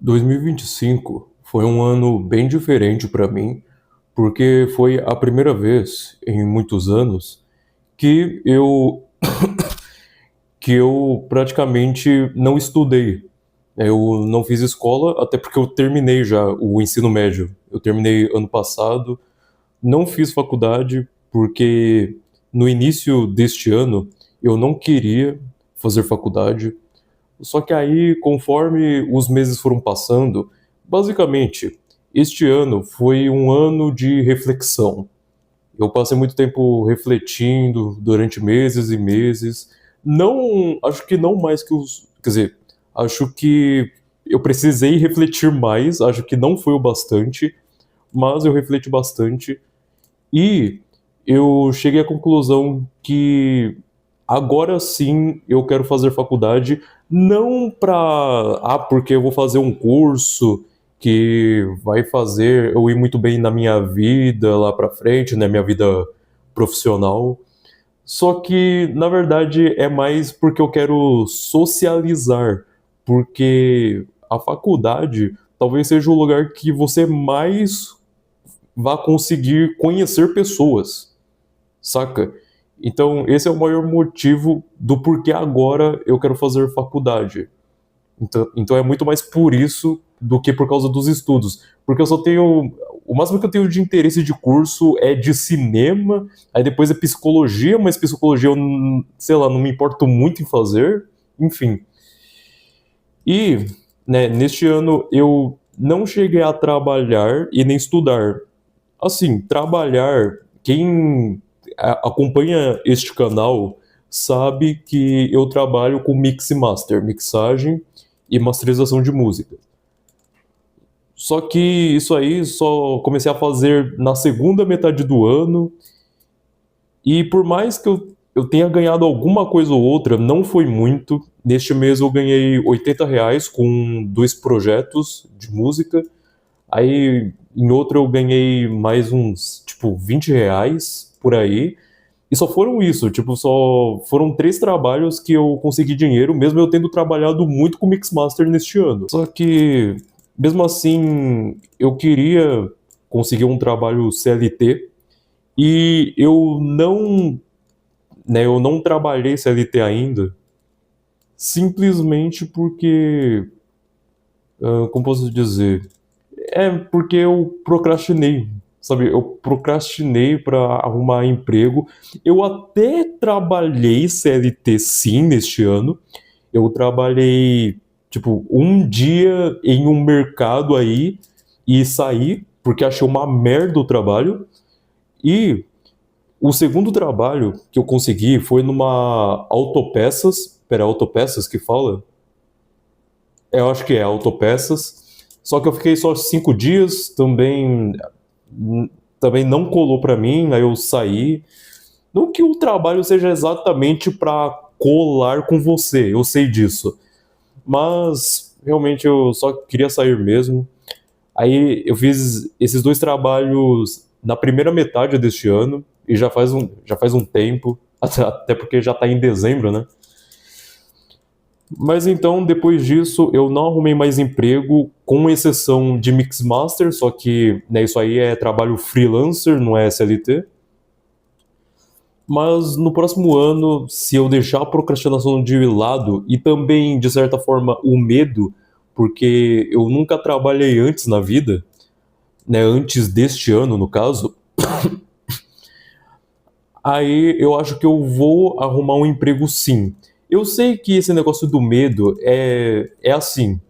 2025 foi um ano bem diferente para mim, porque foi a primeira vez em muitos anos que eu praticamente não estudei. Eu não fiz escola, até porque eu terminei já o ensino médio. Eu terminei ano passado, não fiz faculdade porque no início deste ano eu não queria fazer faculdade. Só que aí, conforme os meses foram passando, basicamente, este ano foi um ano de reflexão. Eu passei muito tempo refletindo durante meses e meses. Não, acho que não mais que os, quer dizer, acho que eu precisei refletir mais, acho que não foi o bastante, mas eu refleti bastante e eu cheguei à conclusão que agora sim eu quero fazer faculdade, não para, porque eu vou fazer um curso que vai fazer eu ir muito bem na minha vida lá para frente, na minha vida profissional. Só que, na verdade, é mais porque eu quero socializar, porque a faculdade talvez seja o lugar que você mais vá conseguir conhecer pessoas, saca? Então, esse é o maior motivo do porquê agora eu quero fazer faculdade. Então é muito mais por isso do que por causa dos estudos. Porque eu só tenho. O máximo que eu tenho de interesse de curso é de cinema, aí depois é psicologia, mas psicologia eu, sei lá, não me importo muito em fazer. Enfim. E, né, neste ano eu não cheguei a trabalhar e nem estudar. Assim, trabalhar, quem acompanha este canal sabe que eu trabalho com mix e master, mixagem e masterização de música. Só que isso aí só comecei a fazer na segunda metade do ano, e por mais que eu tenha ganhado alguma coisa ou outra, não foi muito. Neste mês eu ganhei R$ 80 com dois projetos de música. Aí em outro eu ganhei mais uns, tipo, R$ 20 por aí. E só foram isso, tipo, só foram três trabalhos que eu consegui dinheiro, mesmo eu tendo trabalhado muito com Mixmaster neste ano. Só que, mesmo assim, eu queria conseguir um trabalho CLT e eu não trabalhei CLT ainda, simplesmente porque, como posso dizer, é porque eu procrastinei, sabe? Eu procrastinei para arrumar emprego. Eu até trabalhei CLT sim neste ano. Eu trabalhei, tipo, um dia em um mercado aí e saí porque achei uma merda o trabalho. E o segundo trabalho que eu consegui foi numa autopeças. Pera, autopeças que fala? Eu acho que é autopeças. Só que eu fiquei só 5 dias, também não colou para mim, aí eu saí. Não que o trabalho seja exatamente para colar com você, eu sei disso. Mas realmente eu só queria sair mesmo. Aí eu fiz esses dois trabalhos na primeira metade deste ano e já faz um tempo, até porque já está em dezembro, né? Mas então, depois disso, eu não arrumei mais emprego, com exceção de Mixmaster, só que né, isso aí é trabalho freelancer, não é SLT. Mas no próximo ano, se eu deixar a procrastinação de lado e também, de certa forma, o medo, porque eu nunca trabalhei antes na vida, né, antes deste ano, no caso, aí eu acho que eu vou arrumar um emprego sim. Eu sei que esse negócio do medo é assim.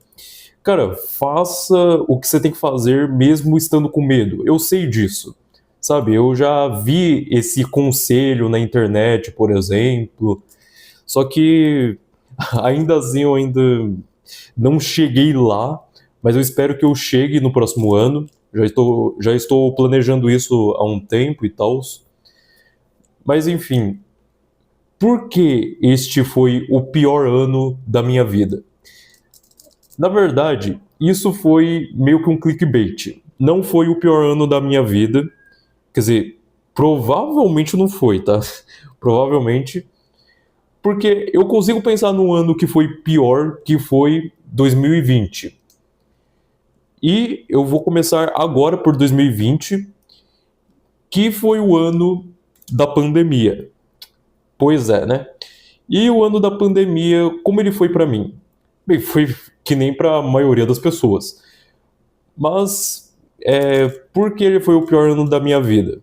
Cara, faça o que você tem que fazer mesmo estando com medo. Eu sei disso. Sabe, eu já vi esse conselho na internet, por exemplo. Só que ainda assim eu ainda não cheguei lá, mas eu espero que eu chegue no próximo ano. Já estou planejando isso há um tempo e tal. Mas enfim, por que este foi o pior ano da minha vida? Na verdade, isso foi meio que um clickbait. Não foi o pior ano da minha vida. Quer dizer, provavelmente não foi, tá? Provavelmente. Porque eu consigo pensar num ano que foi pior, que foi 2020. E eu vou começar agora por 2020, que foi o ano da pandemia. Pois é, né? E o ano da pandemia, como ele foi pra mim? Bem, foi que nem pra maioria das pessoas. Mas por que ele foi o pior ano da minha vida?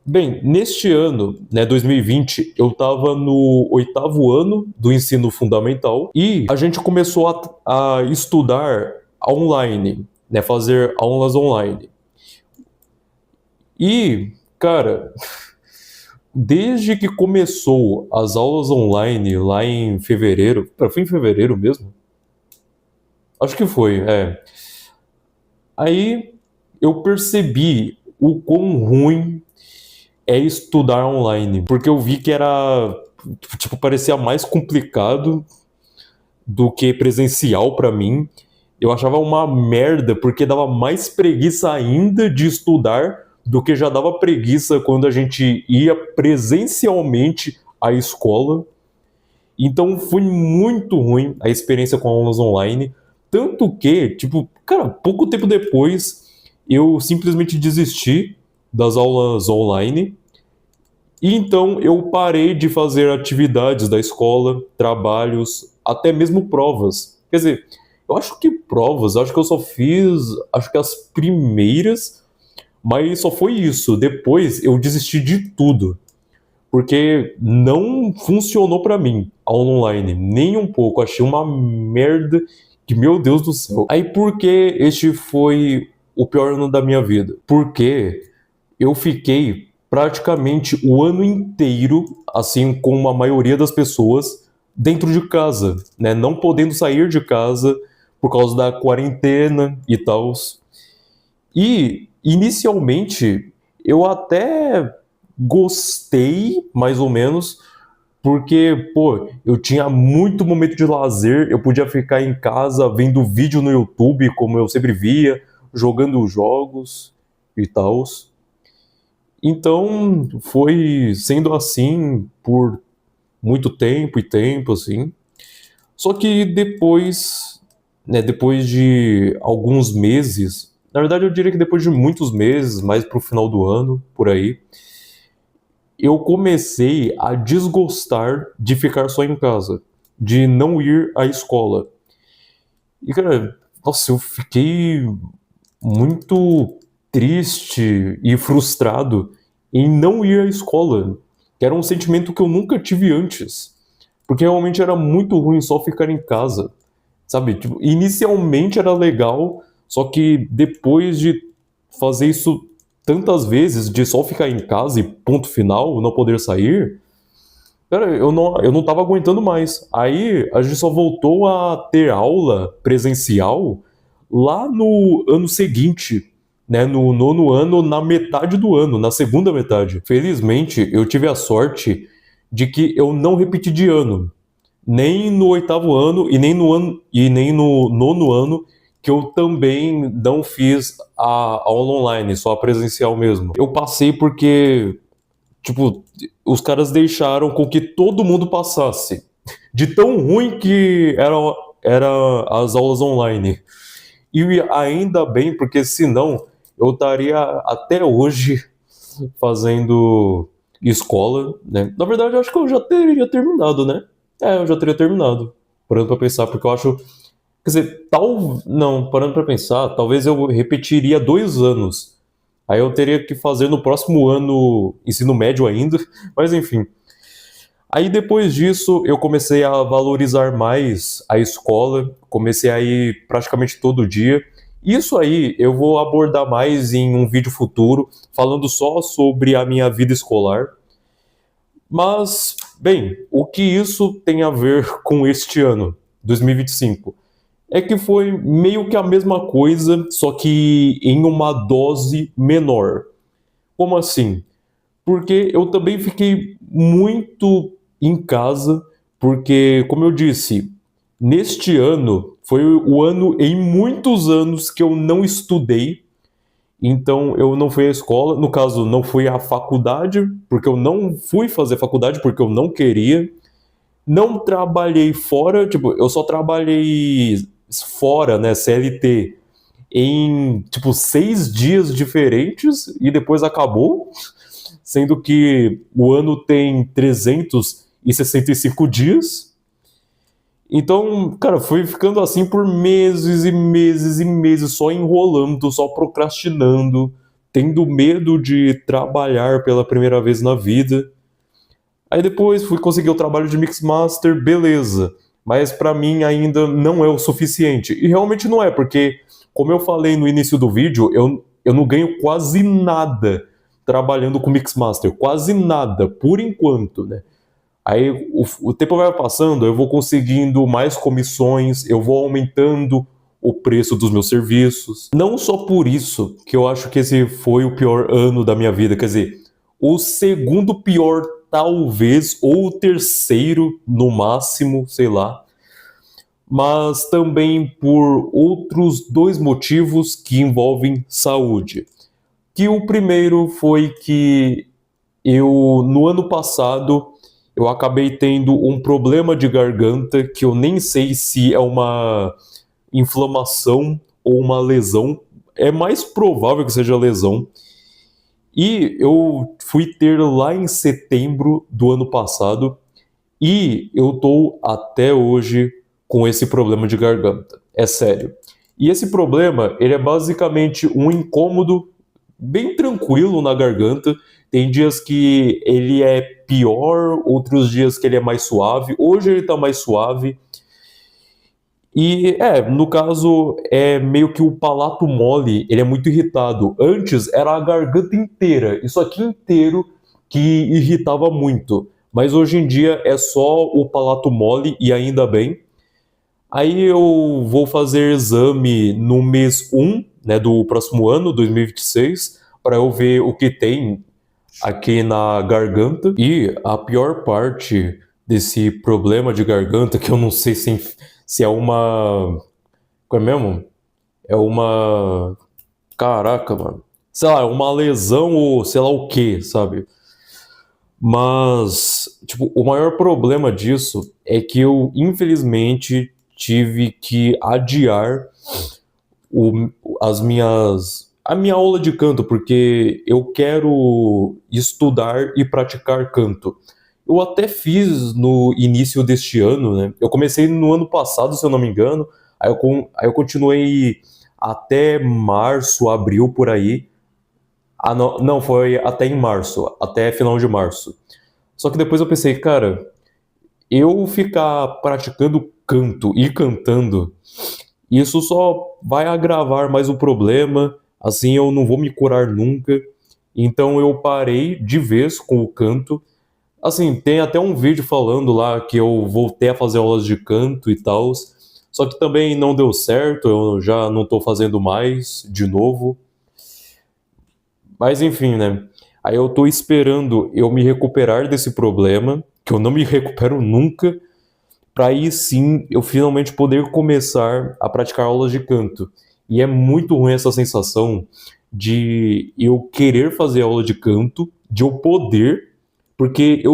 Bem, neste ano, né, 2020, eu estava no 8º ano do ensino fundamental e a gente começou a estudar online, né, fazer aulas online. E, cara, desde que começou as aulas online lá em fevereiro, foi em fevereiro mesmo? Acho que foi, é. Aí eu percebi o quão ruim é estudar online, porque eu vi que era, tipo, parecia mais complicado do que presencial pra mim. Eu achava uma merda, porque dava mais preguiça ainda de estudar do que já dava preguiça quando a gente ia presencialmente à escola. Então foi muito ruim a experiência com aulas online, tanto que, tipo, cara, pouco tempo depois eu simplesmente desisti das aulas online. E então eu parei de fazer atividades da escola, trabalhos, até mesmo provas. Quer dizer, eu acho que provas, acho que eu só fiz, acho que as primeiras, mas só foi isso. Depois eu desisti de tudo, porque não funcionou pra mim a aula online, nem um pouco. Achei uma merda que, meu Deus do céu. Aí por que este foi o pior ano da minha vida? Porque eu fiquei praticamente o ano inteiro, assim como a maioria das pessoas, dentro de casa, né? Não podendo sair de casa por causa da quarentena e tal. E, inicialmente, eu até gostei, mais ou menos, porque, pô, eu tinha muito momento de lazer, eu podia ficar em casa vendo vídeo no YouTube, como eu sempre via, jogando jogos e tal. Então, foi sendo assim por muito tempo e tempo, assim. Só que depois, né, depois de alguns meses, na verdade eu diria que depois de muitos meses, mais pro final do ano, por aí, eu comecei a desgostar de ficar só em casa, de não ir à escola. E, cara, nossa, eu fiquei muito triste e frustrado em não ir à escola, que era um sentimento que eu nunca tive antes, porque realmente era muito ruim só ficar em casa, sabe? Tipo, inicialmente era legal, só que depois de fazer isso tantas vezes, de só ficar em casa e ponto final, não poder sair, cara, eu não tava aguentando mais. Aí a gente só voltou a ter aula presencial lá no ano seguinte, né, no 9º ano, na metade do ano, na segunda metade. Felizmente, eu tive a sorte de que eu não repeti de ano, nem no 8º ano e nem no 9º ano, que eu também não fiz a aula online, só a presencial mesmo. Eu passei porque, tipo, os caras deixaram com que todo mundo passasse, de tão ruim que era as aulas online. E ainda bem, porque senão eu estaria até hoje fazendo escola, né? Na verdade, eu acho que eu já teria terminado, né? Eu já teria terminado. Parando pra pensar, porque eu acho. Quer dizer, não, parando pra pensar, talvez eu repetiria 2 anos. Aí eu teria que fazer no próximo ano ensino médio ainda, mas enfim. Aí depois disso eu comecei a valorizar mais a escola, comecei a ir praticamente todo dia. Isso aí eu vou abordar mais em um vídeo futuro, falando só sobre a minha vida escolar. Mas, bem, o que isso tem a ver com este ano, 2025? É que foi meio que a mesma coisa, só que em uma dose menor. Como assim? Porque eu também fiquei muito em casa, porque, como eu disse, neste ano foi o ano em muitos anos que eu não estudei, então eu não fui à escola, no caso, não fui à faculdade, porque eu não fui fazer faculdade porque eu não queria, não trabalhei fora, tipo, eu só trabalhei fora, né, CLT, em, tipo, 6 dias diferentes e depois acabou, sendo que o ano tem 365 dias. Então, cara, foi ficando assim por meses e meses e meses, só enrolando, só procrastinando, tendo medo de trabalhar pela primeira vez na vida. Aí depois fui conseguir o trabalho de Mixmaster, beleza. Mas pra mim ainda não é o suficiente. E realmente não é, porque, como eu falei no início do vídeo, eu não ganho quase nada trabalhando com Mixmaster. Quase nada, por enquanto, né? Aí o tempo vai passando, eu vou conseguindo mais comissões, eu vou aumentando o preço dos meus serviços. Não só por isso que eu acho que esse foi o pior ano da minha vida, quer dizer, o segundo pior talvez, ou o terceiro no máximo, sei lá. Mas também por outros dois motivos que envolvem saúde. Que o primeiro foi que no ano passado, eu acabei tendo um problema de garganta que eu nem sei se é uma inflamação ou uma lesão. É mais provável que seja lesão. E eu fui ter lá em setembro do ano passado e eu tô até hoje com esse problema de garganta. É sério. E esse problema, ele é basicamente um incômodo bem tranquilo na garganta. Tem dias que ele é pior, outros dias que ele é mais suave. Hoje ele tá mais suave. E no caso, é meio que o palato mole, ele é muito irritado. Antes era a garganta inteira, isso aqui inteiro que irritava muito. Mas hoje em dia é só o palato mole e ainda bem. Aí eu vou fazer exame no mês 1, né, do próximo ano, 2026, para eu ver o que tem aqui na garganta. E a pior parte desse problema de garganta, que eu não sei se é uma. Qual é mesmo? É uma. Caraca, mano. Sei lá, é uma lesão ou sei lá o que, sabe? Mas, tipo, o maior problema disso é que eu, infelizmente, tive que adiar o, a minha aula de canto, porque eu quero estudar e praticar canto. Eu até fiz no início deste ano, né? Eu comecei no ano passado, se eu não me engano, aí eu continuei até março, abril, por aí. Ah, não, não, foi até em março, até final de março. Só que depois eu pensei, cara, eu ficar praticando canto e cantando, isso só vai agravar mais o problema, assim eu não vou me curar nunca. Então eu parei de vez com o canto. Assim, tem até um vídeo falando lá que eu voltei a fazer aulas de canto e tal. Só que também não deu certo, eu já não tô fazendo mais de novo. Mas enfim, né? Aí eu tô esperando eu me recuperar desse problema, que eu não me recupero nunca, para aí sim eu finalmente poder começar a praticar aulas de canto. E é muito ruim essa sensação de eu querer fazer aula de canto, de eu poder, porque quer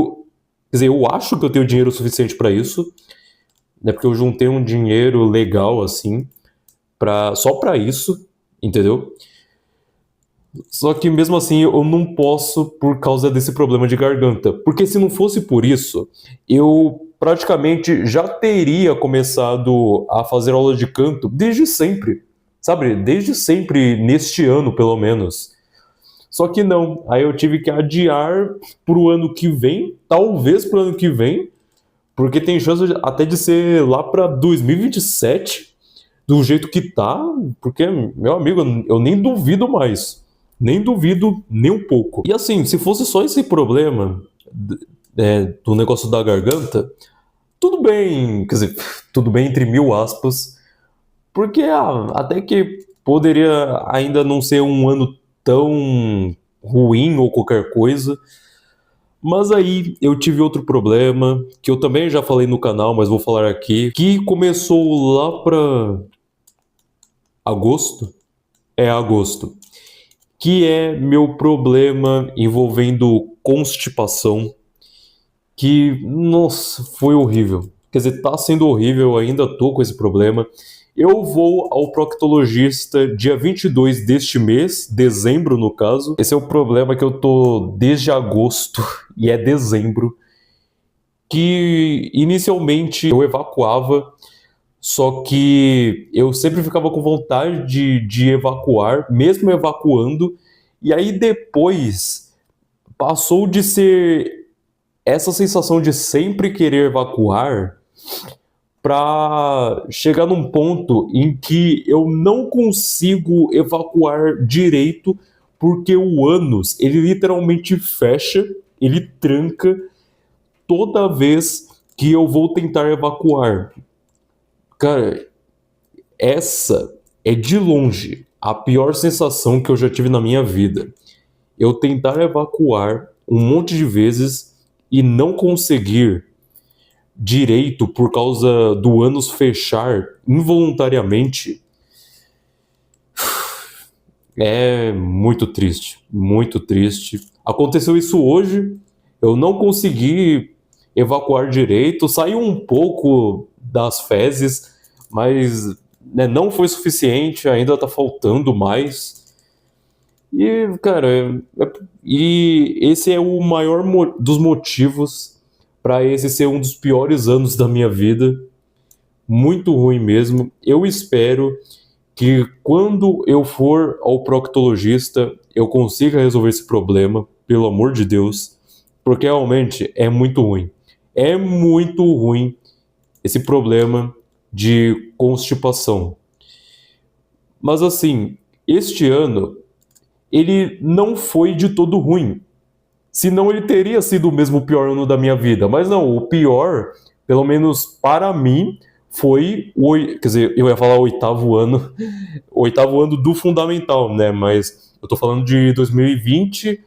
dizer, eu acho que eu tenho dinheiro suficiente para isso, né? Porque eu juntei um dinheiro legal assim, só para isso, entendeu? Só que mesmo assim eu não posso por causa desse problema de garganta. Porque se não fosse por isso, eu praticamente já teria começado a fazer aula de canto desde sempre. Sabe? Desde sempre, neste ano pelo menos. Só que não. Aí eu tive que adiar pro ano que vem, talvez pro ano que vem, porque tem chance até de ser lá pra 2027, do jeito que tá, porque, meu amigo, eu nem duvido mais. Nem duvido nem um pouco. E assim, se fosse só esse problema do negócio da garganta, tudo bem, quer dizer, tudo bem entre mil aspas, porque até que poderia ainda não ser um ano tão ruim ou qualquer coisa. Mas aí eu tive outro problema, que eu também já falei no canal, mas vou falar aqui, que começou lá pra agosto. É agosto. Que é meu problema envolvendo constipação, que, nossa, foi horrível. Quer dizer, tá sendo horrível, eu ainda tô com esse problema. Eu vou ao proctologista dia 22 deste mês, dezembro no caso. Esse é o problema que eu tô desde agosto e é dezembro, que inicialmente eu evacuava, só que eu sempre ficava com vontade de evacuar, mesmo evacuando, e aí depois passou de ser essa sensação de sempre querer evacuar para chegar num ponto em que eu não consigo evacuar direito porque o ânus, ele literalmente fecha, ele tranca toda vez que eu vou tentar evacuar. Cara, essa é de longe a pior sensação que eu já tive na minha vida. Eu tentar evacuar um monte de vezes e não conseguir direito por causa do ânus fechar involuntariamente é muito triste, muito triste. Aconteceu isso hoje, eu não consegui evacuar direito, saiu um pouco das fezes, mas né, não foi suficiente, ainda tá faltando mais. E, cara, e esse é o maior dos motivos para esse ser um dos piores anos da minha vida. Muito ruim mesmo. Eu espero que quando eu for ao proctologista eu consiga resolver esse problema, pelo amor de Deus, porque realmente é muito ruim. É muito ruim esse problema de constipação. Mas assim, este ano ele não foi de todo ruim. Senão ele teria sido o mesmo pior ano da minha vida. Mas não, o pior, pelo menos para mim, foi o, quer dizer, eu ia falar o oitavo ano do fundamental, né? Mas eu tô falando de 2020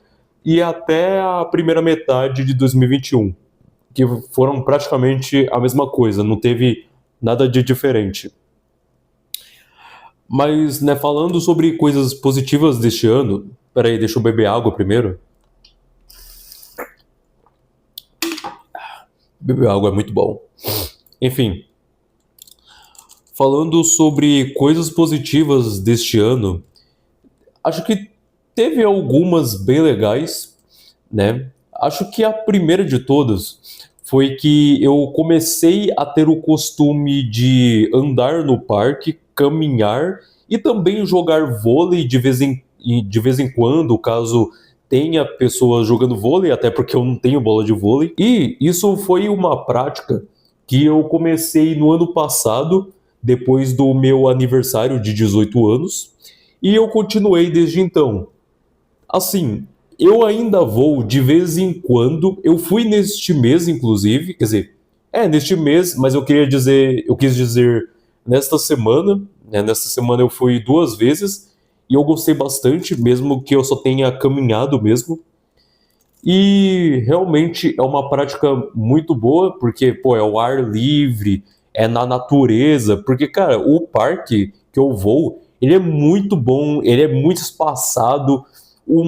e até a primeira metade de 2021, que foram praticamente a mesma coisa, não teve nada de diferente. Mas, né, falando sobre coisas positivas deste ano, peraí, deixa eu beber água primeiro. Beber água é muito bom. Enfim, falando sobre coisas positivas deste ano, acho que teve algumas bem legais, né? Acho que a primeira de todas foi que eu comecei a ter o costume de andar no parque, caminhar e também jogar vôlei de vez em quando, caso tenha pessoas jogando vôlei, até porque eu não tenho bola de vôlei. E isso foi uma prática que eu comecei no ano passado, depois do meu aniversário de 18 anos, e eu continuei desde então. Assim, eu ainda vou de vez em quando. Eu fui neste mês, inclusive, quer dizer, neste mês, mas eu quis dizer nesta semana, né? Nesta semana eu fui 2 vezes e eu gostei bastante, mesmo que eu só tenha caminhado mesmo. E realmente é uma prática muito boa, porque, pô, é ao ar livre, é na natureza, porque, cara, o parque que eu vou, ele é muito bom, ele é muito espaçado, o,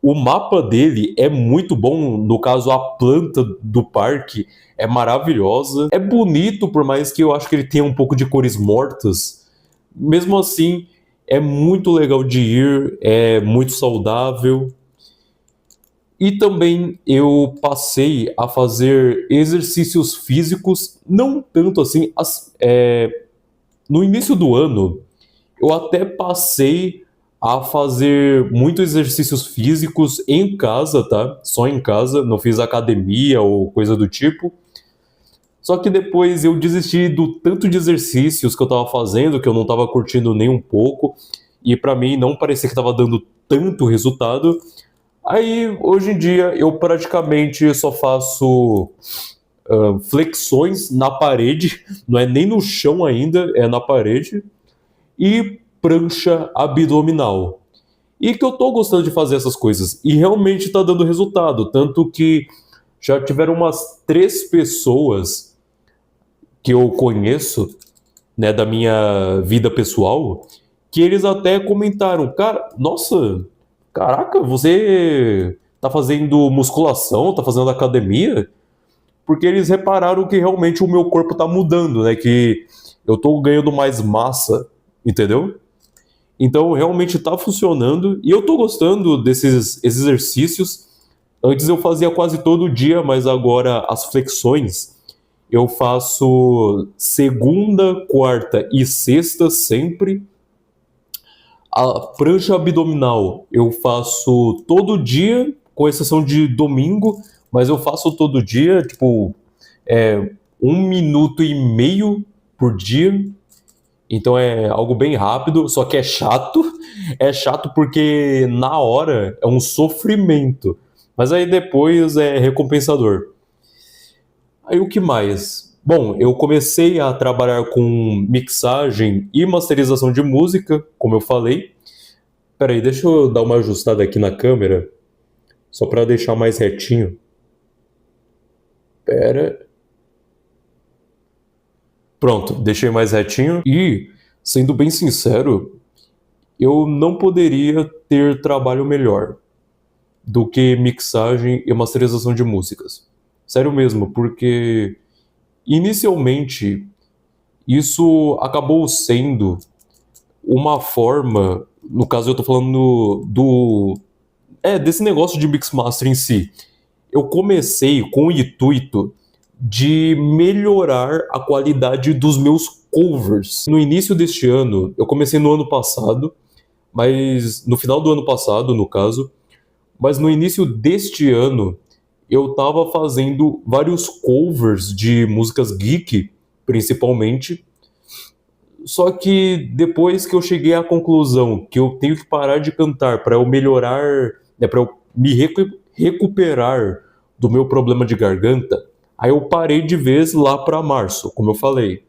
o mapa dele é muito bom, no caso, a planta do parque é maravilhosa, é bonito, por mais que eu acho que ele tenha um pouco de cores mortas, mesmo assim, é muito legal de ir, é muito saudável. E também eu passei a fazer exercícios físicos, não tanto assim. No início do ano, eu até passei a fazer muitos exercícios físicos em casa, tá? Só em casa, não fiz academia ou coisa do tipo. Só que depois eu desisti do tanto de exercícios que eu tava fazendo, que eu não tava curtindo nem um pouco, e pra mim não parecia que tava dando tanto resultado. Aí, hoje em dia, eu praticamente só faço flexões na parede, não é nem no chão ainda, é na parede, e prancha abdominal. E que eu tô gostando de fazer essas coisas, e realmente tá dando resultado, tanto que já tiveram umas 3 pessoas que eu conheço, né, da minha vida pessoal, que eles até comentaram, cara, nossa, caraca, você tá fazendo musculação, tá fazendo academia? Porque eles repararam que realmente o meu corpo tá mudando, né? Que eu tô ganhando mais massa, entendeu? Então realmente tá funcionando e eu tô gostando desses exercícios. Antes eu fazia quase todo dia, mas agora as flexões eu faço segunda, quarta e sexta sempre. A prancha abdominal eu faço todo dia, com exceção de domingo, mas eu faço todo dia, tipo, 1 minuto e meio por dia. Então é algo bem rápido, só que é chato. É chato porque na hora é um sofrimento, mas aí depois é recompensador. Aí o que mais? Bom, eu comecei a trabalhar com mixagem e masterização de música, como eu falei. Peraí, deixa eu dar uma ajustada aqui na câmera, só para deixar mais retinho. Pera. Pronto, deixei mais retinho. E, sendo bem sincero, eu não poderia ter trabalho melhor do que mixagem e masterização de músicas. Sério mesmo, porque inicialmente isso acabou sendo uma forma, no caso eu tô falando desse negócio de mixmaster em si. Eu comecei com o intuito de melhorar a qualidade dos meus covers. No início deste ano, eu comecei no ano passado, mas no final do ano passado, no caso, mas no início deste ano eu tava fazendo vários covers de músicas geek, principalmente. Só que depois que eu cheguei à conclusão que eu tenho que parar de cantar para eu melhorar, né, para eu me recuperar do meu problema de garganta, aí eu parei de vez lá para março, como eu falei.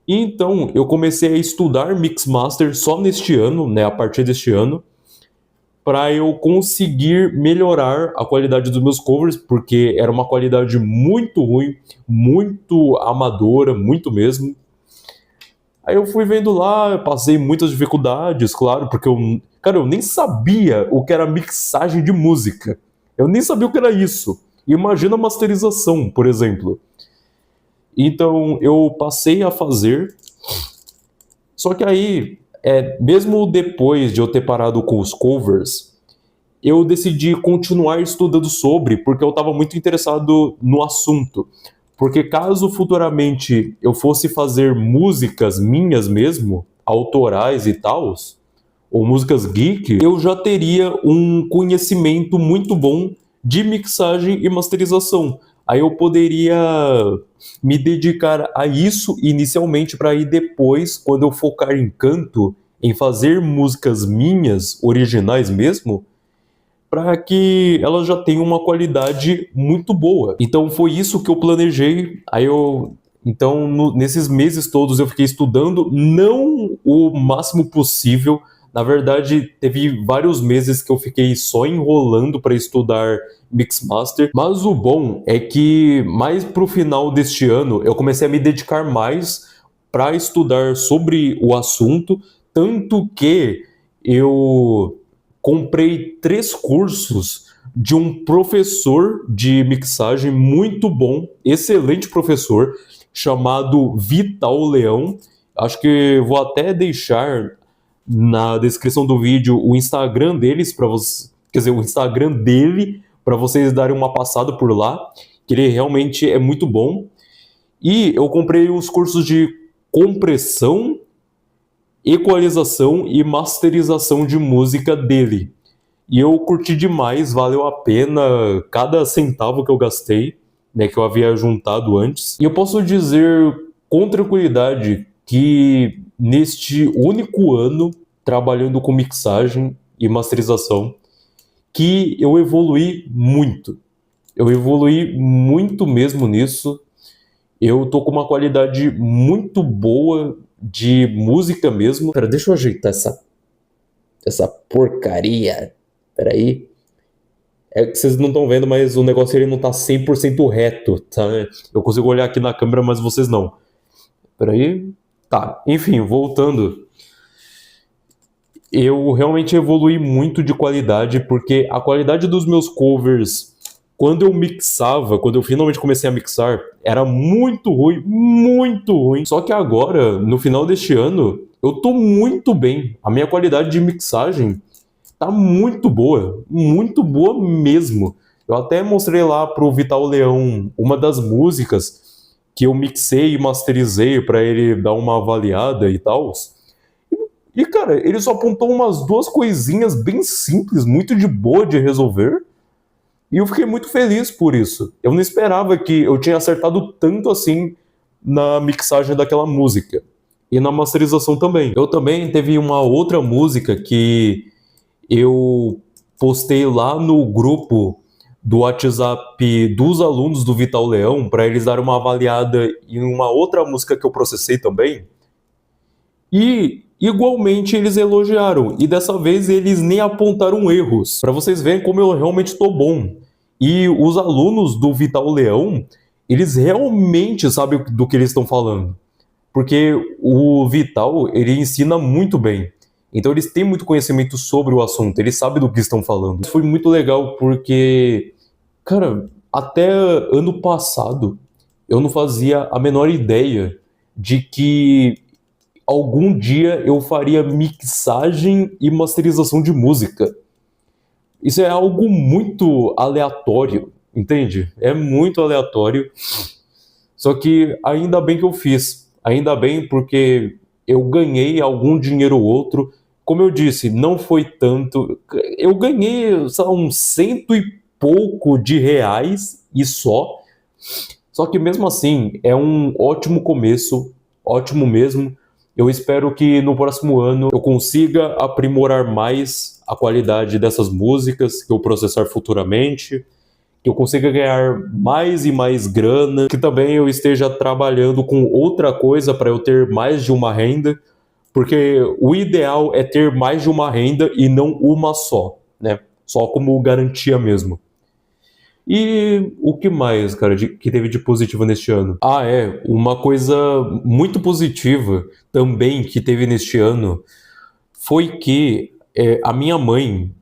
E então eu comecei a estudar Mixmaster só neste ano, né, a partir deste ano, para eu conseguir melhorar a qualidade dos meus covers, porque era uma qualidade muito ruim, muito amadora, muito mesmo. Aí eu fui vendo lá, eu passei muitas dificuldades, claro, porque eu nem sabia o que era mixagem de música. Eu nem sabia o que era isso. Imagina a masterização, por exemplo. Então eu passei a fazer. Só que aí, mesmo depois de eu ter parado com os covers, eu decidi continuar estudando sobre, porque eu estava muito interessado no assunto. Porque caso futuramente eu fosse fazer músicas minhas mesmo, autorais e tals, ou músicas geek, eu já teria um conhecimento muito bom de mixagem e masterização. Aí eu poderia me dedicar a isso inicialmente, para aí depois, quando eu focar em canto, em fazer músicas minhas, originais mesmo, para que ela já tenha uma qualidade muito boa. Então foi isso que eu planejei. Então nesses meses todos eu fiquei estudando, não o máximo possível. Na verdade, teve vários meses que eu fiquei só enrolando para estudar Mixmaster. Mas o bom é que mais pro final deste ano eu comecei a me dedicar mais para estudar sobre o assunto, tanto que eu comprei 3 cursos de um professor de mixagem muito bom, excelente professor, chamado Vital Leão. Acho que vou até deixar na descrição do vídeo o Instagram deles para vocês, quer dizer, o Instagram dele para vocês darem uma passada por lá, que ele realmente é muito bom. E eu comprei os cursos de compressão, equalização e masterização de música dele. E eu curti demais, valeu a pena cada centavo que eu gastei, né, que eu havia juntado antes. E eu posso dizer com tranquilidade que neste único ano trabalhando com mixagem e masterização, que eu evoluí muito. Eu evoluí muito mesmo nisso. Eu tô com uma qualidade muito boa de música mesmo. Pera, deixa eu ajeitar essa porcaria. Pera aí. É que vocês não estão vendo, mas o negócio ele não tá 100% reto, tá? Eu consigo olhar aqui na câmera, mas vocês não. Pera aí. Tá, enfim, voltando. Eu realmente evolui muito de qualidade, porque a qualidade dos meus covers quando eu mixava, quando eu finalmente comecei a mixar, era muito ruim, muito ruim. Só que agora, no final deste ano, eu tô muito bem. A minha qualidade de mixagem tá muito boa mesmo. Eu até mostrei lá pro Vital Leão uma das músicas que eu mixei e masterizei para ele dar uma avaliada e tal. E, cara, ele só apontou umas duas coisinhas bem simples, muito de boa de resolver. E eu fiquei muito feliz por isso. Eu não esperava que eu tinha acertado tanto assim na mixagem daquela música. E na masterização também. Eu também teve uma outra música que eu postei lá no grupo do WhatsApp dos alunos do Vital Leão para eles darem uma avaliada em uma outra música que eu processei também. E igualmente eles elogiaram. E dessa vez eles nem apontaram erros. Para vocês verem como eu realmente estou bom. E os alunos do Vital Leão, eles realmente sabem do que eles estão falando. Porque o Vital, ele ensina muito bem. Então eles têm muito conhecimento sobre o assunto, eles sabem do que estão falando. Isso foi muito legal porque, cara, até ano passado eu não fazia a menor ideia de que algum dia eu faria mixagem e masterização de música. Isso é algo muito aleatório, entende? É muito aleatório. Só que ainda bem que eu fiz. Ainda bem porque eu ganhei algum dinheiro ou outro. Como eu disse, não foi tanto. Eu ganhei, sei lá, uns cento e pouco de reais e só. Só que mesmo assim, é um ótimo começo, ótimo mesmo. Eu espero que no próximo ano eu consiga aprimorar mais a qualidade dessas músicas que eu processar futuramente, que eu consiga ganhar mais e mais grana, que também eu esteja trabalhando com outra coisa para eu ter mais de uma renda, porque o ideal é ter mais de uma renda e não uma só, né? Só como garantia mesmo. E o que mais, cara, que teve de positivo neste ano? Ah, é, uma coisa muito positiva também que teve neste ano foi que a minha mãe,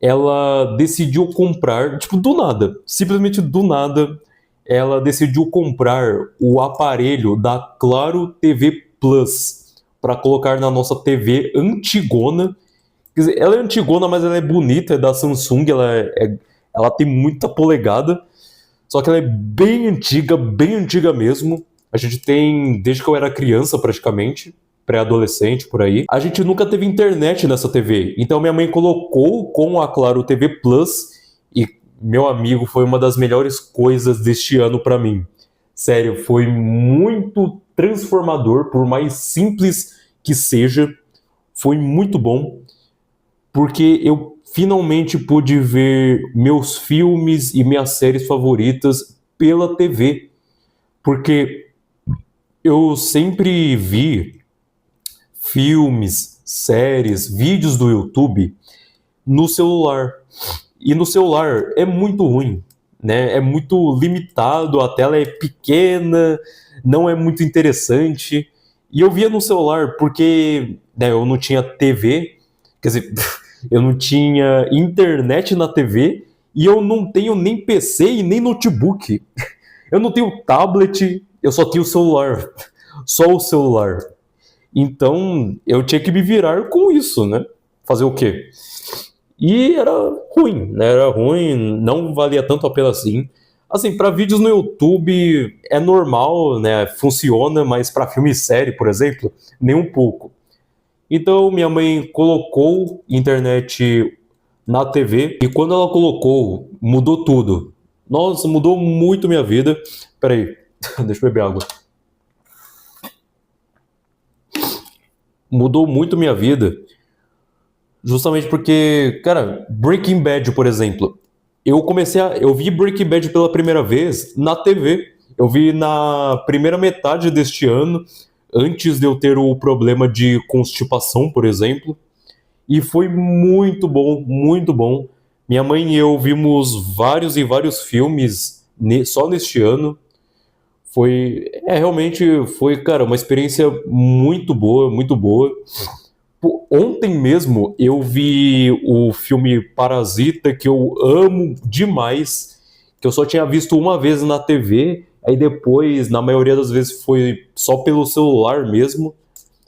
ela decidiu comprar, tipo, do nada, simplesmente do nada, ela decidiu comprar o aparelho da Claro TV Plus para colocar na nossa TV antigona. Quer dizer, ela é antigona, mas ela é bonita, é da Samsung, ela tem muita polegada, só que ela é bem antiga mesmo. A gente tem desde que eu era criança praticamente, pré-adolescente por aí. A gente nunca teve internet nessa TV, então minha mãe colocou com a Claro TV Plus e, meu amigo, foi uma das melhores coisas deste ano pra mim. Sério, foi muito transformador, por mais simples que seja, foi muito bom porque eu finalmente pude ver meus filmes e minhas séries favoritas pela TV. Porque eu sempre vi filmes, séries, vídeos do YouTube no celular. E no celular é muito ruim, né? É muito limitado, a tela é pequena, não é muito interessante. E eu via no celular porque, né, eu não tinha TV, quer dizer, eu não tinha internet na TV e eu não tenho nem PC e nem notebook. Eu não tenho tablet, eu só tenho celular. Só o celular. Então eu tinha que me virar com isso, né? Fazer o quê? E era ruim, né? Era ruim, não valia tanto a pena assim. Assim, para vídeos no YouTube é normal, né? Funciona, mas para filme e série, por exemplo, nem um pouco. Então minha mãe colocou internet na TV e quando ela colocou, mudou tudo. Nossa, mudou muito minha vida. Peraí, deixa eu beber água. Mudou muito minha vida, justamente porque, cara, Breaking Bad, por exemplo, eu vi Breaking Bad pela primeira vez na TV. Eu vi na primeira metade deste ano, antes de eu ter o problema de constipação, por exemplo. E foi muito bom, muito bom. Minha mãe e eu vimos vários e vários filmes só neste ano. Realmente foi, cara, uma experiência muito boa, muito boa. Pô, ontem mesmo eu vi o filme Parasita, que eu amo demais, que eu só tinha visto uma vez na TV, aí depois, na maioria das vezes, foi só pelo celular mesmo.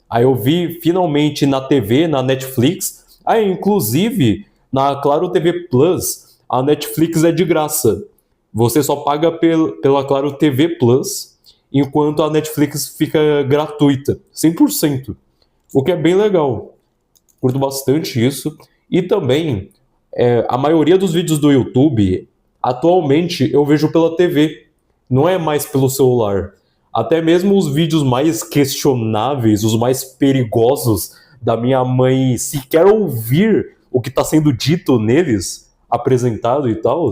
Aí eu vi finalmente na TV, na Netflix. Aí, inclusive, na Claro TV Plus, a Netflix é de graça. Você só paga pela Claro TV Plus, enquanto a Netflix fica gratuita, 100%. O que é bem legal. Curto bastante isso. E também, a maioria dos vídeos do YouTube, atualmente, eu vejo pela TV. Não é mais pelo celular. Até mesmo os vídeos mais questionáveis, os mais perigosos da minha mãe sequer ouvir o que está sendo dito neles, apresentado e tal,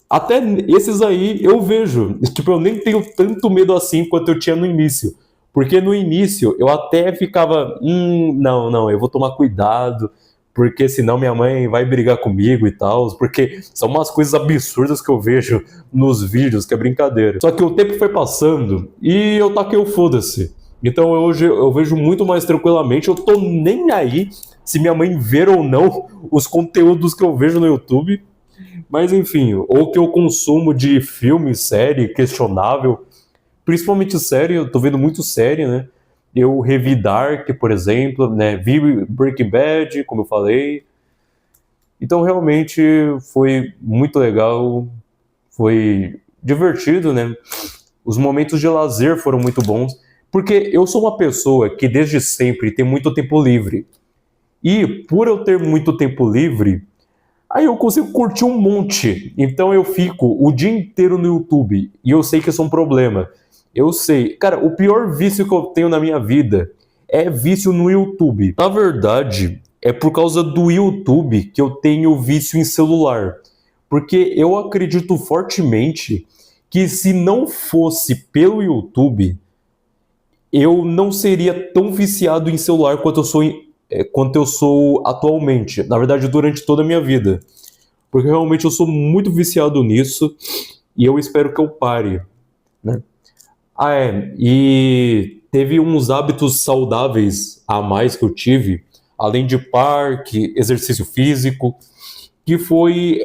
até esses aí eu vejo. Tipo, eu nem tenho tanto medo assim quanto eu tinha no início. Porque no início eu até ficava, não, eu vou tomar cuidado, porque senão minha mãe vai brigar comigo e tal. Porque são umas coisas absurdas que eu vejo nos vídeos, que é brincadeira. Só que o tempo foi passando e eu taquei o foda-se. Então hoje eu vejo muito mais tranquilamente, eu tô nem aí se minha mãe ver ou não os conteúdos que eu vejo no YouTube. Mas enfim, ou que eu consumo de filme, série, questionável, principalmente série, eu tô vendo muito série, né? Eu revi Dark, por exemplo, né? Vi Breaking Bad, como eu falei. Então realmente foi muito legal, foi divertido, né? Os momentos de lazer foram muito bons, porque eu sou uma pessoa que desde sempre tem muito tempo livre. E por eu ter muito tempo livre, aí eu consigo curtir um monte. Então eu fico o dia inteiro no YouTube. E eu sei que isso é um problema. Eu sei. Cara, o pior vício que eu tenho na minha vida é vício no YouTube. Na verdade, é por causa do YouTube que eu tenho vício em celular. Porque eu acredito fortemente que se não fosse pelo YouTube, eu não seria tão viciado em celular quanto eu sou atualmente. Na verdade, durante toda a minha vida. Porque realmente eu sou muito viciado nisso e eu espero que eu pare, né? E teve uns hábitos saudáveis a mais que eu tive, além de parque, exercício físico, que foi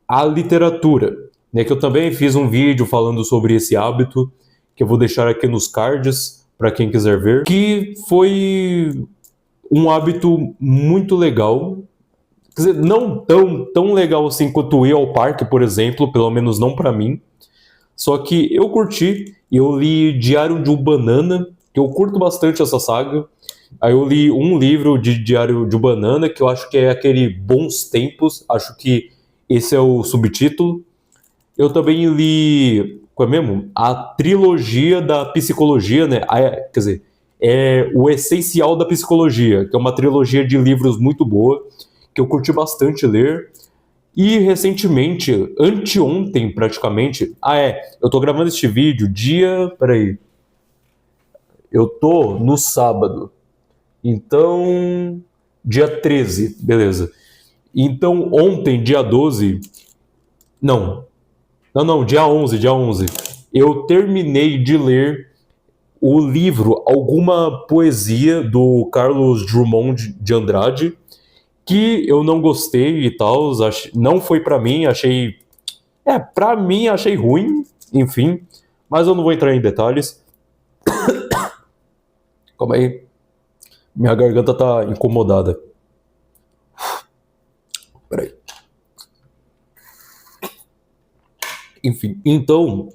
a literatura, né? Que eu também fiz um vídeo falando sobre esse hábito, que eu vou deixar aqui nos cards para quem quiser ver, que foi um hábito muito legal. Quer dizer, não tão legal assim quanto ir ao parque, por exemplo, pelo menos não pra mim. Só que eu curti, eu li Diário de um Banana, que eu curto bastante essa saga. Aí eu li um livro de Diário de um Banana, que eu acho que é aquele Bons Tempos, acho que esse é o subtítulo. Eu também li, qual é mesmo? A trilogia da psicologia, né? Quer dizer, é o Essencial da Psicologia, que é uma trilogia de livros muito boa, que eu curti bastante ler. E recentemente, anteontem praticamente, eu tô gravando este vídeo peraí, eu tô no sábado, então, dia 13, beleza. Então, ontem, dia 12, não, dia 11, eu terminei de ler o livro Alguma Poesia, do Carlos Drummond de Andrade, que eu não gostei e tal, não foi pra mim, pra mim achei ruim, enfim, mas eu não vou entrar em detalhes. Calma aí, minha garganta tá incomodada. Peraí. Enfim, então,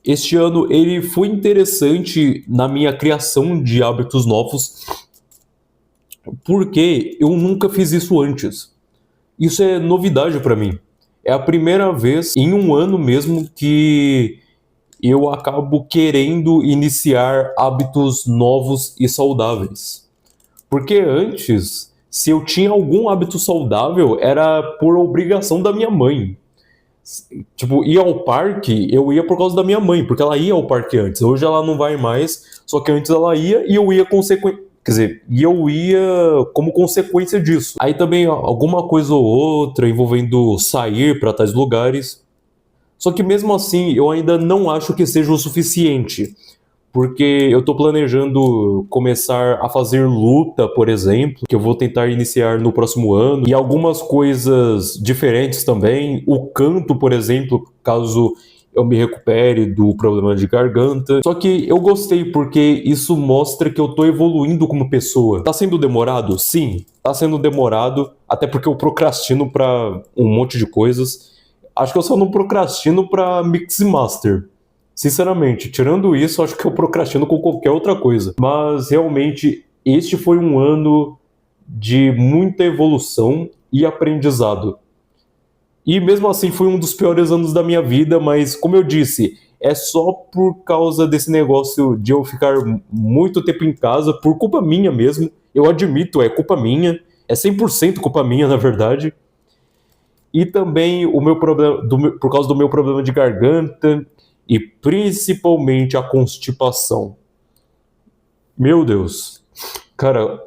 este ano ele foi interessante na minha criação de hábitos novos, porque eu nunca fiz isso antes. Isso é novidade pra mim. É a primeira vez em um ano mesmo que eu acabo querendo iniciar hábitos novos e saudáveis. Porque antes, se eu tinha algum hábito saudável, era por obrigação da minha mãe. Tipo, ir ao parque, eu ia por causa da minha mãe, porque ela ia ao parque antes. Hoje ela não vai mais, só que antes ela ia e eu ia quer dizer, e eu ia como consequência disso. Aí também alguma coisa ou outra envolvendo sair para tais lugares. Só que mesmo assim, eu ainda não acho que seja o suficiente. porque eu tô planejando começar a fazer luta, por exemplo, que eu vou tentar iniciar no próximo ano, e algumas coisas diferentes também. O canto, por exemplo, caso eu me recupere do problema de garganta. Só que eu gostei porque isso mostra que eu tô evoluindo como pessoa. Tá sendo demorado? Sim, tá sendo demorado, até porque eu procrastino pra um monte de coisas. Acho que eu só não procrastino pra Mix e Master. Sinceramente, tirando isso, acho que eu procrastino com qualquer outra coisa. Mas realmente, este foi um ano de muita evolução e aprendizado. E mesmo assim foi um dos piores anos da minha vida, mas como eu disse, é só por causa desse negócio de eu ficar muito tempo em casa, por culpa minha mesmo. Eu admito, é culpa minha, é 100% culpa minha, na verdade. E também o meu problema, por causa do meu problema de garganta e principalmente a constipação. Meu Deus, cara,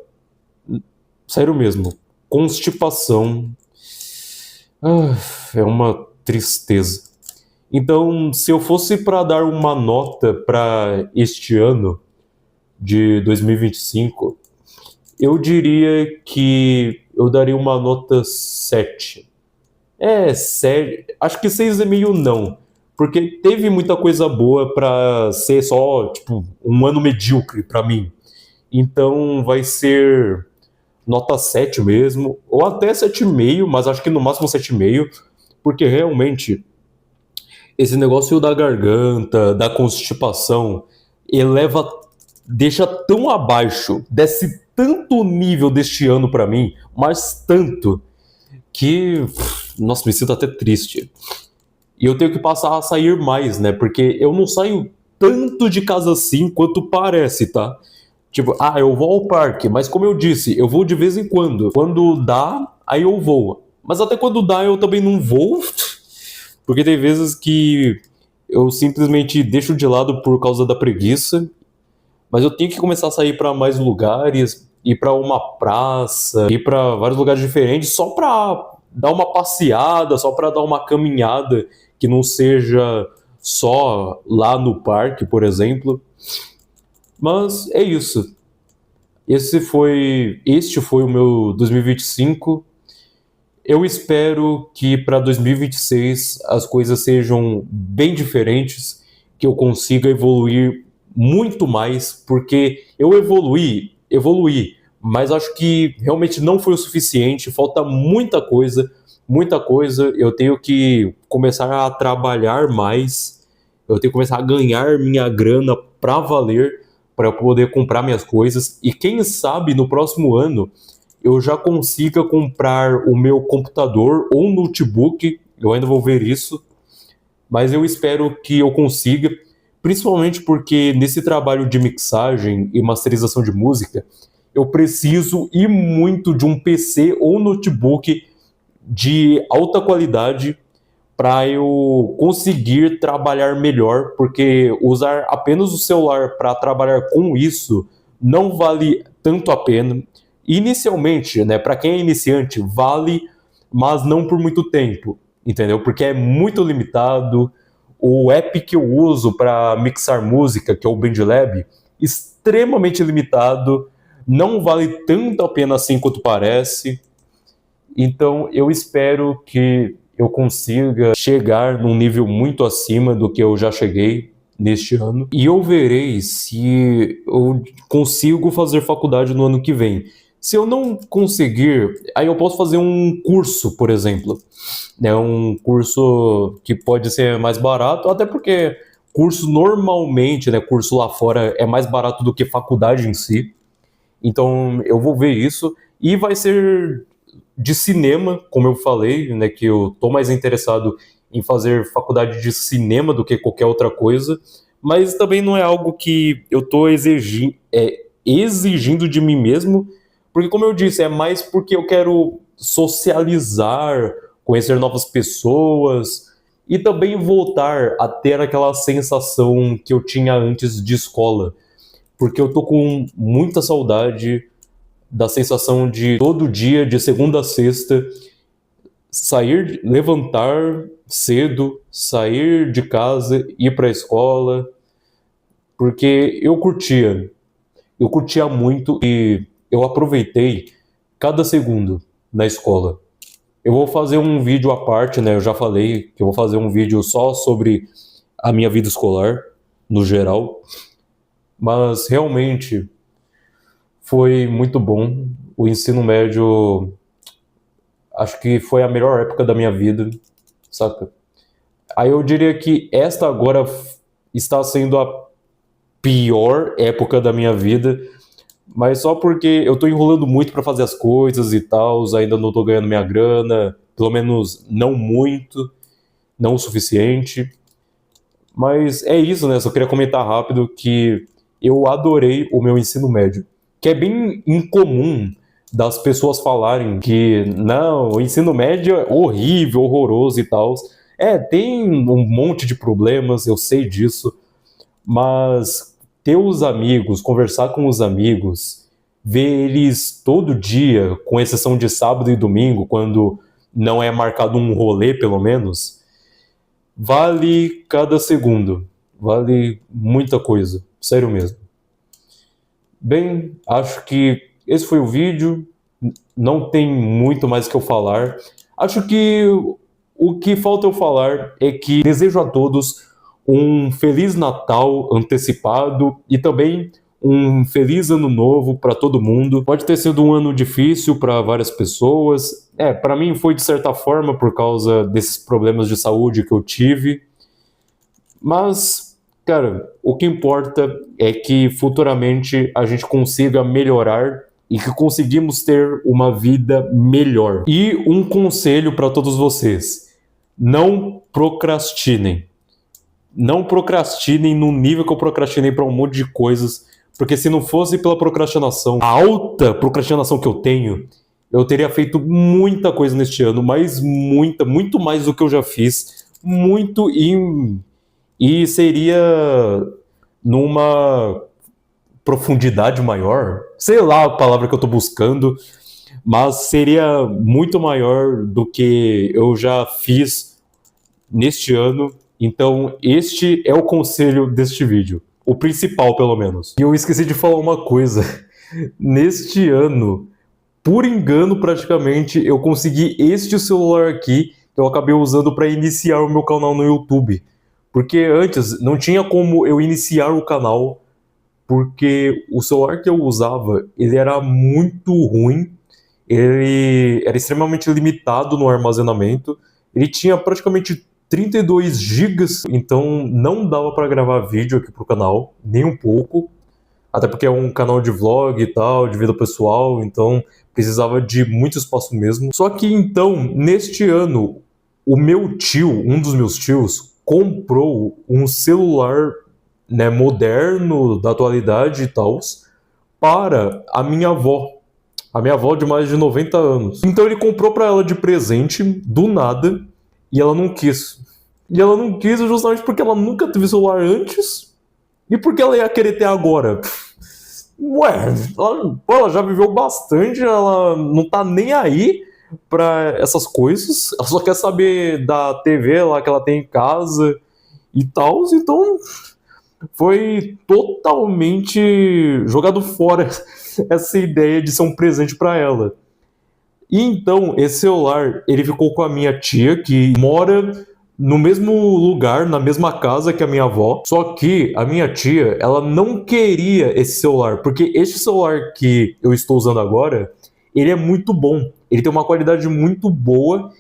sério mesmo, constipação é uma tristeza. Então, se eu fosse para dar uma nota para este ano de 2025, eu diria que eu daria uma nota 7. É, sério, acho que 6,5 não, porque teve muita coisa boa para ser só, tipo, um ano medíocre para mim. Então vai ser nota 7 mesmo, ou até 7,5, mas acho que no máximo 7,5, porque realmente esse negócio da garganta, da constipação, eleva, deixa tão abaixo, desce tanto o nível deste ano para mim, mas tanto, que, nossa, me sinto até triste. E eu tenho que passar a sair mais, né? Porque eu não saio tanto de casa assim quanto parece, tá? Tipo, eu vou ao parque, mas como eu disse, eu vou de vez em quando. Quando dá, aí eu vou. Mas até quando dá, eu também não vou, porque tem vezes que eu simplesmente deixo de lado por causa da preguiça, mas eu tenho que começar a sair para mais lugares, ir para uma praça, ir para vários lugares diferentes, só para dar uma passeada, só para dar uma caminhada que não seja só lá no parque, por exemplo. Mas é isso. Este foi o meu 2025. Eu espero que para 2026 as coisas sejam bem diferentes, que eu consiga evoluir muito mais, porque eu evoluí, mas acho que realmente não foi o suficiente, falta muita coisa. Eu tenho que começar a trabalhar mais, eu tenho que começar a ganhar minha grana para valer, para eu poder comprar minhas coisas, e quem sabe no próximo ano eu já consiga comprar o meu computador ou notebook, eu ainda vou ver isso, mas eu espero que eu consiga, principalmente porque nesse trabalho de mixagem e masterização de música, eu preciso e muito de um PC ou notebook de alta qualidade para eu conseguir trabalhar melhor, porque usar apenas o celular para trabalhar com isso não vale tanto a pena. Inicialmente, né, para quem é iniciante, vale, mas não por muito tempo, entendeu? Porque é muito limitado. O app que eu uso para mixar música, que é o BandLab, extremamente limitado, não vale tanto a pena assim quanto parece. Então, eu espero que eu consiga chegar num nível muito acima do que eu já cheguei neste ano. E eu verei se eu consigo fazer faculdade no ano que vem. Se eu não conseguir, aí eu posso fazer um curso, por exemplo. Né, um curso que pode ser mais barato, até porque curso normalmente, né, curso lá fora é mais barato do que faculdade em si. Então eu vou ver isso. E vai ser de cinema, como eu falei, né, que eu tô mais interessado em fazer faculdade de cinema do que qualquer outra coisa, mas também não é algo que eu tô exigindo de mim mesmo, porque como eu disse, é mais porque eu quero socializar, conhecer novas pessoas e também voltar a ter aquela sensação que eu tinha antes de escola, porque eu tô com muita saudade da sensação de todo dia, de segunda a sexta, sair, levantar cedo, sair de casa, ir para a escola, porque eu curtia muito e eu aproveitei cada segundo na escola. Eu vou fazer um vídeo à parte, né? Eu já falei que eu vou fazer um vídeo só sobre a minha vida escolar, no geral, mas realmente foi muito bom. O ensino médio, acho que foi a melhor época da minha vida, saca? Aí eu diria que esta agora está sendo a pior época da minha vida, mas só porque eu tô enrolando muito para fazer as coisas e tal, ainda não tô ganhando minha grana, pelo menos não muito, não o suficiente. Mas é isso, né? Só queria comentar rápido que eu adorei o meu ensino médio, que é bem incomum das pessoas falarem que não, o ensino médio é horrível, horroroso e tal. É, tem um monte de problemas, eu sei disso, mas ter os amigos, conversar com os amigos, ver eles todo dia, com exceção de sábado e domingo, quando não é marcado um rolê, pelo menos, vale cada segundo. Vale muita coisa. Sério mesmo. Bem, acho que esse foi o vídeo. Não tem muito mais que eu falar. Acho que o que falta eu falar é que desejo a todos um Feliz Natal antecipado e também um Feliz Ano Novo para todo mundo. Pode ter sido um ano difícil para várias pessoas. Para mim foi de certa forma por causa desses problemas de saúde que eu tive. Mas, cara, o que importa é que futuramente a gente consiga melhorar e que conseguimos ter uma vida melhor. E um conselho para todos vocês: não procrastinem. Não procrastinem no nível que eu procrastinei para um monte de coisas, porque se não fosse pela procrastinação, a alta procrastinação que eu tenho, eu teria feito muita coisa neste ano, mas muita, muito mais do que eu já fiz, muito e seria numa profundidade maior, sei lá a palavra que eu tô buscando, mas seria muito maior do que eu já fiz neste ano. Então, este é o conselho deste vídeo. O principal, pelo menos. E eu esqueci de falar uma coisa. Neste ano, por engano praticamente, eu consegui este celular aqui que eu acabei usando para iniciar o meu canal no YouTube. Porque antes não tinha como eu iniciar o canal, porque o celular que eu usava, ele era muito ruim, ele era extremamente limitado no armazenamento, ele tinha praticamente 32 gigas, então não dava para gravar vídeo aqui pro canal, nem um pouco, até porque é um canal de vlog e tal, de vida pessoal, então precisava de muito espaço mesmo. Só que então, neste ano, o meu tio, um dos meus tios, comprou um celular, né, moderno, da atualidade e tal, para a minha avó de mais de 90 anos. Então ele comprou para ela de presente, do nada, e ela não quis. E ela não quis justamente porque ela nunca teve celular antes e porque ela ia querer ter agora. Ué, ela já viveu bastante, ela não tá nem aí pra essas coisas, ela só quer saber da TV lá que ela tem em casa e tal, então foi totalmente jogado fora essa ideia de ser um presente para ela. E então, esse celular, ele ficou com a minha tia, que mora no mesmo lugar, na mesma casa que a minha avó. Só que a minha tia, ela não queria esse celular, porque este celular que eu estou usando agora, ele é muito bom. Ele tem uma qualidade muito boa.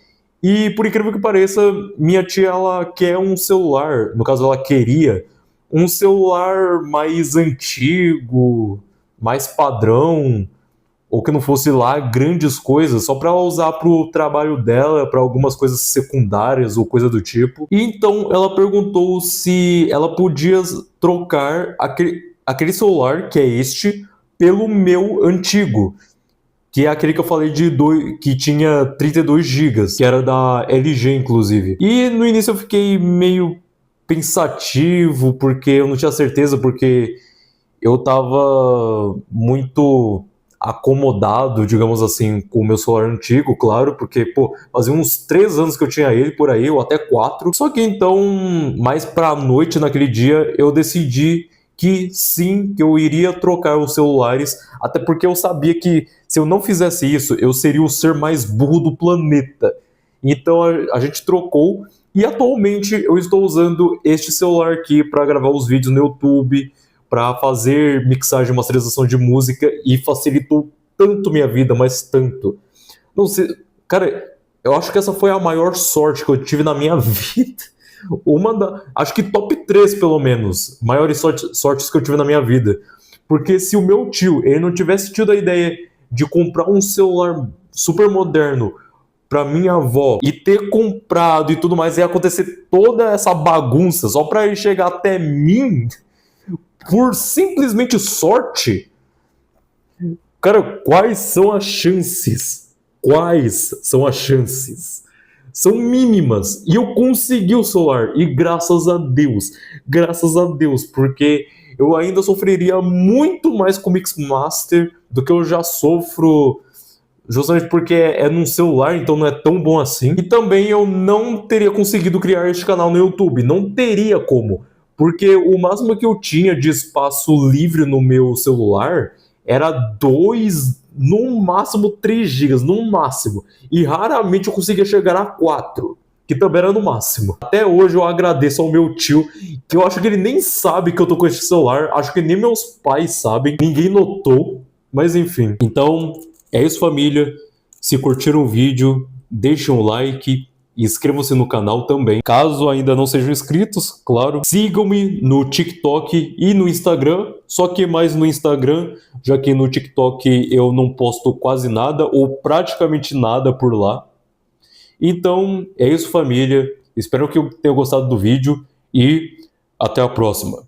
E por incrível que pareça, minha tia, ela quer um celular, no caso ela queria, um celular mais antigo, mais padrão, ou que não fosse lá grandes coisas, só para ela usar para o trabalho dela, para algumas coisas secundárias ou coisa do tipo. E então ela perguntou se ela podia trocar aquele celular, que é este, pelo meu antigo, que é aquele que eu falei que tinha 32 gigas, que era da LG, inclusive. E no início eu fiquei meio pensativo, porque eu não tinha certeza, porque eu tava muito acomodado, digamos assim, com o meu celular antigo, claro, porque, pô, fazia uns 3 anos que eu tinha ele por aí, ou até 4. Só que então, mais pra noite naquele dia, eu decidi que sim, que eu iria trocar os celulares, até porque eu sabia que se eu não fizesse isso, eu seria o ser mais burro do planeta. Então a gente trocou e atualmente eu estou usando este celular aqui para gravar os vídeos no YouTube, para fazer mixagem e masterização de música e facilitou tanto minha vida, mas tanto. Não sei, cara, eu acho que essa foi a maior sorte que eu tive na minha vida. Acho que top 3 pelo menos, maiores sortes que eu tive na minha vida. Porque se o meu tio, ele não tivesse tido a ideia de comprar um celular super moderno pra minha avó e ter comprado e tudo mais, ia acontecer toda essa bagunça só pra ele chegar até mim por simplesmente sorte. Cara, quais são as chances? Quais são as chances? São mínimas. E eu consegui o celular. E graças a Deus, porque eu ainda sofreria muito mais com o Mixmaster do que eu já sofro, justamente porque é num celular, então não é tão bom assim. E também eu não teria conseguido criar este canal no YouTube. Não teria como. Porque o máximo que eu tinha de espaço livre no meu celular era 2, no máximo 3 gigas, no máximo. E raramente eu conseguia chegar a 4, que também era no máximo. Até hoje eu agradeço ao meu tio, que eu acho que ele nem sabe que eu tô com este celular, acho que nem meus pais sabem, ninguém notou, mas enfim. Então, é isso, família. Se curtiram o vídeo, deixem um like e inscrevam-se no canal também. Caso ainda não sejam inscritos, claro. Sigam-me no TikTok e no Instagram, só que mais no Instagram, já que no TikTok eu não posto quase nada ou praticamente nada por lá. Então, é isso, família. Espero que tenham gostado do vídeo e até a próxima.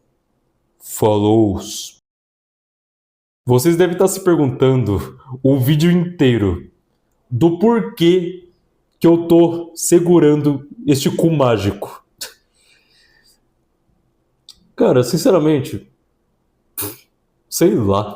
Falou! Vocês devem estar se perguntando o vídeo inteiro do porquê que eu tô segurando este cu mágico. Cara, sinceramente, sei lá.